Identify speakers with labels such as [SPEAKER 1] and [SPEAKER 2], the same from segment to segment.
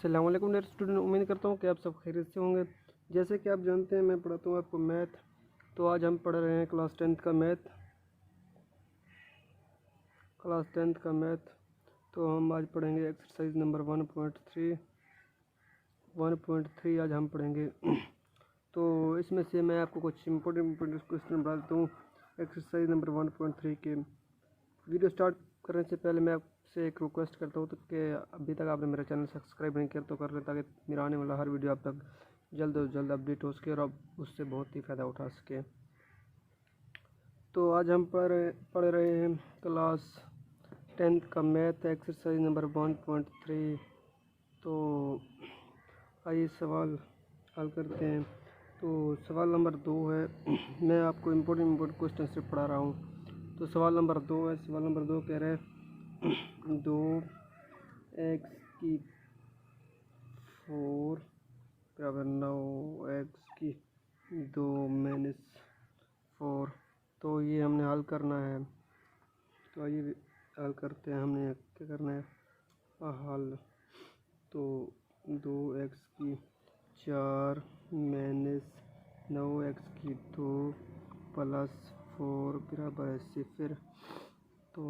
[SPEAKER 1] अस्सलाम वालेकुम dear student, उम्मीद करता हूँ कि आप सब खैरियत से होंगे। जैसे कि आप जानते हैं मैं पढ़ाता हूँ आपको मैथ। तो आज हम पढ़ रहे हैं क्लास टेंथ का मैथ। तो हम आज पढ़ेंगे एक्सरसाइज नंबर 1.3 आज हम पढ़ेंगे। तो इसमें से मैं आपको कुछ इंपॉर्टेंट क्वेश्चन बता देता हूँ एक्सरसाइज नंबर 1.3 के। वीडियो स्टार्ट करने से पहले मैं आपसे एक रिक्वेस्ट करता हूँ तो कि अभी तक आपने मेरा चैनल सब्सक्राइब नहीं किया तो कर लें, ताकि मेरा आने वाला हर वीडियो आप तक जल्द से जल्द अपडेट हो सके और आप उससे बहुत ही फ़ायदा उठा सके। तो आज हम पढ़ रहे हैं क्लास 10th का मैथ एक्सरसाइज नंबर 1.3। तो आइए सवाल हल करते हैं। तो सवाल नंबर 2 है। मैं आपको इम्पोर्टेंट क्वेश्चन से पढ़ा रहा हूँ। तो सवाल नंबर 2 है। सवाल नंबर 2 कह रहा है 2x की 4 बराबर 9x की 2 माइनस 4। तो ये हमने हल करना है। तो आइए हल करते हैं। हमने क्या करना है हल। तो 2x की 4 माइनस 9x की 2 प्लस 4 बराबर है 0। तो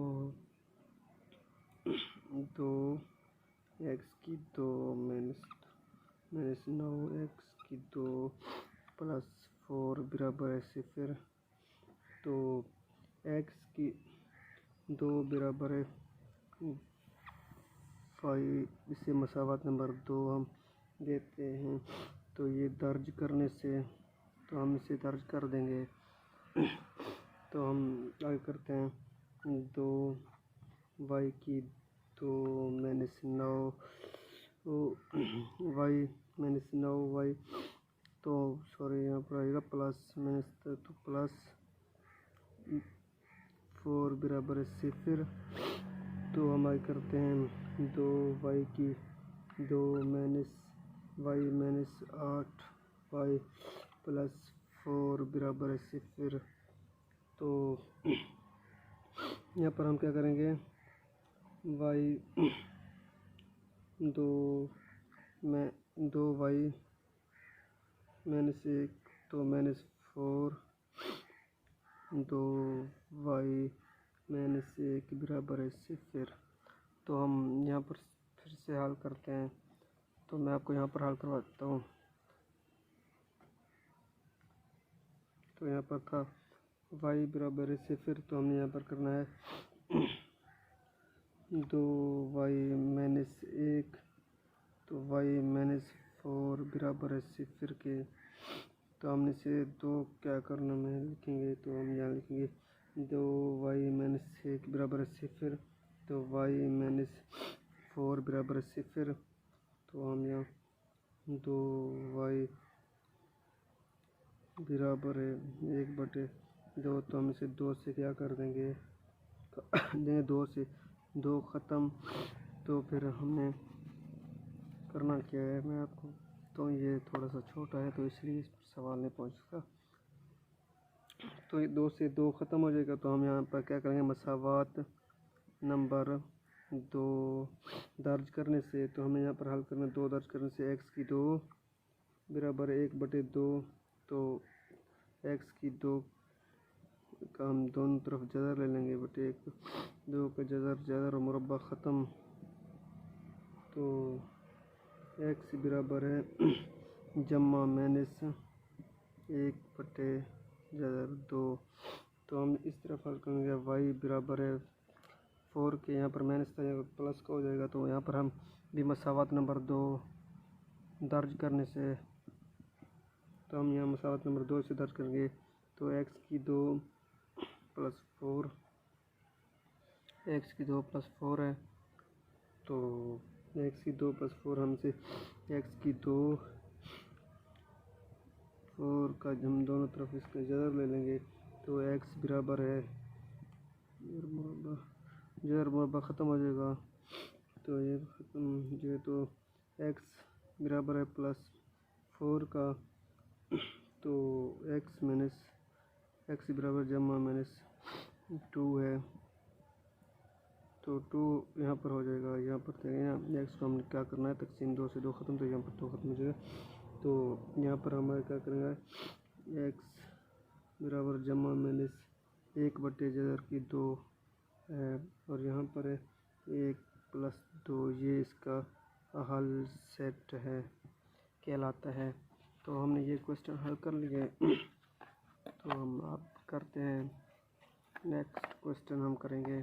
[SPEAKER 1] 2x की 2 माइनस 9x की 2 प्लस 4 बराबर है 0। तो x की 2 बराबर है 5। इसे मसावत नंबर 2 हम देते हैं। तो ये दर्ज करने से तो हम इसे दर्ज कर देंगे। तो हम आगे करते हैं 2y की 2 माइनस 9 y माइनस 9y। तो सॉरी यहाँ पर आएगा प्लस माइनस तो प्लस 4 बराबर है 0। तो हम आगे करते हैं 2y की 2 minus y minus 8y plus 4 बराबर है 0। तो यहाँ पर हम क्या करेंगे y 2y माइनस 1 तो माइनस 4 2y माइनस 1 बराबर है 0। तो हम यहाँ पर फिर से हल करते हैं। तो मैं आपको यहाँ पर हल करवाता हूँ। तो यहाँ पर था y बराबर है 0। तो हमने यहाँ पर करना है 2y माइनस 1 तो y माइनस 4 बराबर है 0 के। तो हमने से 2 क्या करना में लिखेंगे। तो हम यहाँ लिखेंगे 2y माइनस 1 बराबर है 0। तो y माइनस 4 बराबर है 0। तो हम यहाँ 2y बराबर है 1/2। तो हम इसे 2 से क्या कर देंगे देंगे 2 से 2 ख़त्म। तो फिर हमने करना क्या है मैं आपको तो ये थोड़ा सा छोटा है तो इसलिए इस पर सवाल नहीं पहुंच सका। तो ये 2 से 2 ख़त्म हो जाएगा। तो हम यहाँ पर क्या करेंगे मसावत नंबर 2 दर्ज करने से। तो हमें यहाँ पर हल करना 2 दर्ज करने से x की 2 बराबर 1/2। तो x की 2 का हम दोनों तरफ जदर ले लेंगे बटे 1 2 का जदर और मुरब्बा ख़त्म। तो x बराबर है जम्मा माइनस 1/2। तो हम इस तरफ हल करेंगे y बराबर है 4 के। यहाँ पर माइनस था यहाँ प्लस का हो जाएगा। तो यहाँ पर हम भी मसावत नंबर 2 दर्ज करने से तो हम यहाँ मसावत नंबर 2 से दर्ज करेंगे। तो x की 2 प्लस 4 है। तो x की 2 प्लस 4 हमसे x की 2 4 का हम दोनों तरफ इसका जदर ले लेंगे। तो x बराबर है जदर मुरब्बा ख़त्म हो जाएगा। तो ये ख़त्म हो जाए तो x बराबर है प्लस 4 का। तो x बराबर जमा माइनस 2 है। तो 2 यहाँ पर हो जाएगा। यहाँ पर देखेंगे ना एक्स को हमने क्या करना है, तकसीम 2 से 2 ख़त्म, तो यहाँ पर 2 ख़त्म हो जाएगा। तो यहाँ पर हमारे क्या करेंगे, एक्स बराबर जमा माइनस 1/2 है, और यहाँ पर है 1 + 2, ये इसका हल सेट है कहलाता है। तो हमने ये क्वेश्चन हल कर लिए। तो हम अब करते हैं नेक्स्ट क्वेश्चन हम करेंगे।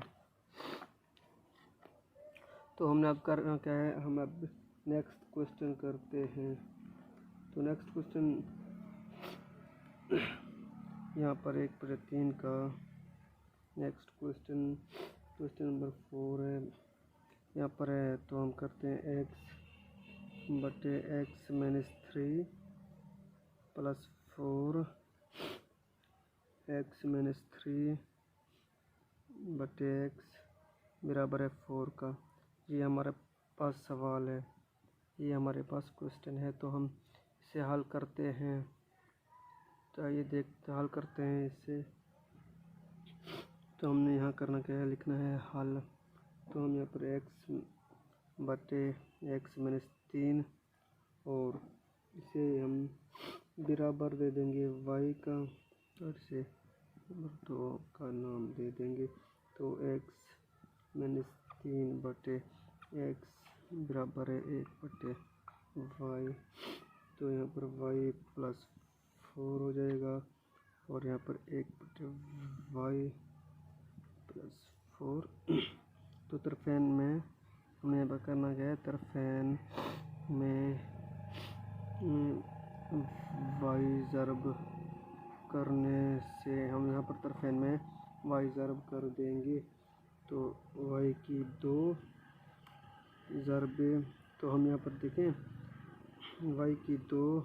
[SPEAKER 1] तो हमने अब करना क्या है, हम अब नेक्स्ट क्वेश्चन करते हैं। तो नेक्स्ट क्वेश्चन यहाँ पर 1/3 का नेक्स्ट क्वेश्चन नंबर 4 है। यहाँ पर है तो हम करते हैं x/x - 3 + 4 x - 3/x बराबर है 4 का। ये हमारे पास सवाल है, ये हमारे पास क्वेश्चन है। तो हम इसे हल करते हैं। तो आइए देखते हल करते हैं इसे। तो हमने यहाँ करना क्या है, लिखना है हल। तो हम यहाँ पर x/x - 3 और इसे हम बराबर दे देंगे y का, और इसे नंबर 2 का नाम दे देंगे। तो x - 3/x बराबर है 1/y। तो यहाँ पर y + 4 हो जाएगा, और यहाँ पर 1/y + 4। तो तरफेन में हमने यहाँ पर करना क्या है, तरफेन में y ज़रब करने से हम यहाँ पर तरफेन में y ज़रब कर देंगे। तो y की 2 ज़रबे, तो हम यहाँ पर देखें y की 2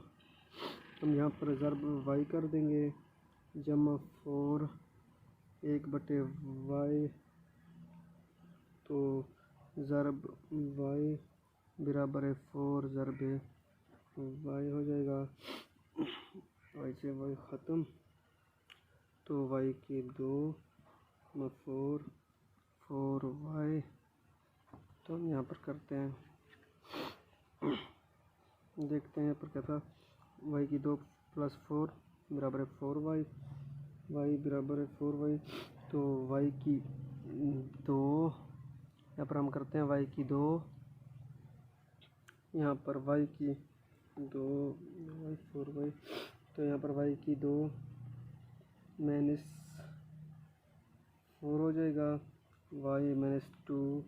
[SPEAKER 1] हम यहाँ पर ज़रब y कर देंगे, जमा 4 1/y। तो ज़रब y बराबर है 4 ज़रबे y हो जाएगा। y से y ख़त्म, तो y की 2 + 4y। तो हम यहाँ पर करते हैं, देखते हैं यहाँ पर क्या था, y की 2 + 4 बराबर है 4y, y बराबर है 4y। तो y की 2 यहाँ पर हम करते हैं y की 2, यहाँ पर y की 2 y 4y। तो यहाँ पर y की 2 - 4 हो जाएगा, y - 2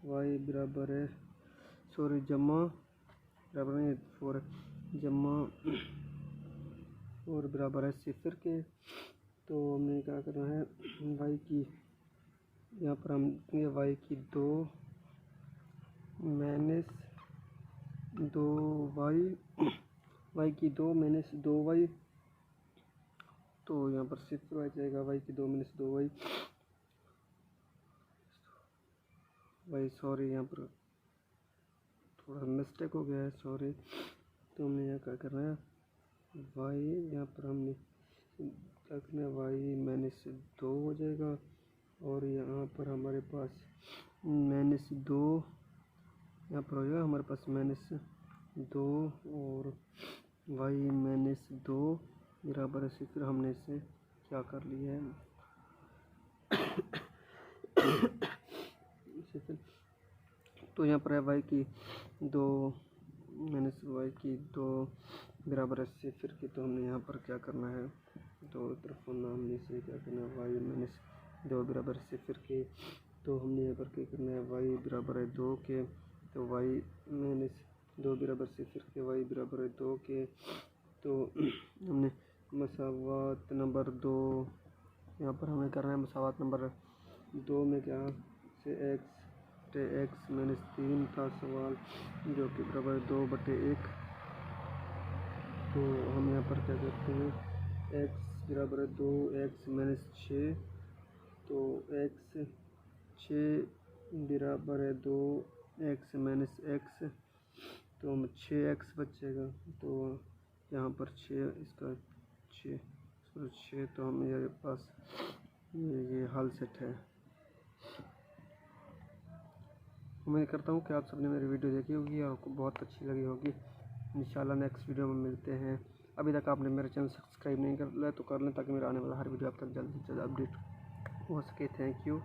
[SPEAKER 1] y बराबर है जमा बराबर नहीं 4 है, जमा 4 बराबर है 0 के। तो हमें क्या करना है, y की यहाँ पर हम y की 2 - 2y, y की 2 - 2y। तो यहाँ पर 0 आ जाएगा, y की 2 - 2y। सॉरी, यहाँ पर थोड़ा मिस्टेक हो गया है, सॉरी। तो हमने यहाँ क्या करना है, y यहाँ पर हमने क्या करना है, y - 2 हो जाएगा, और यहाँ पर हमारे पास -2 यहाँ पर हो जाएगा हमारे पास -2, और y - 2 बराबर है 0। हमने इसे क्या कर लिया है 0। तो यहाँ पर है y की 2 y की 2 बराबर है 0 की। तो हमने यहाँ पर क्या करना है, दो तरफ हमने इसे क्या करना है, y - 2 बराबर 0 के। तो हमने यहाँ पर क्या करना है, y बराबर है 2 के। तो y - 2 बराबर 0 के, y बराबर है 2 के। तो हमने मसावात नंबर 2 यहाँ पर हमें करना है, मसावात नंबर 2 में क्या से x - 3 था सवाल, जो कि बराबर है 2/1। तो हम यहाँ पर क्या करते हैं, x बराबर है 2 x - 6। तो x 6 बराबर है 2 x - x। तो हम 6x बचेगा। तो यहाँ पर 6 इसका 6, तो हमें मेरे पास ये हल सेट है। उम्मीद करता हूँ कि आप सबने मेरी वीडियो देखी होगी और आपको बहुत अच्छी लगी होगी। इंशाल्लाह नेक्स्ट वीडियो में मिलते हैं। अभी तक आपने मेरा चैनल सब्सक्राइब नहीं कर लिया तो कर लें, ताकि मेरा आने वाला हर वीडियो आप तक जल्द से जल्द अपडेट हो सके। Thank you.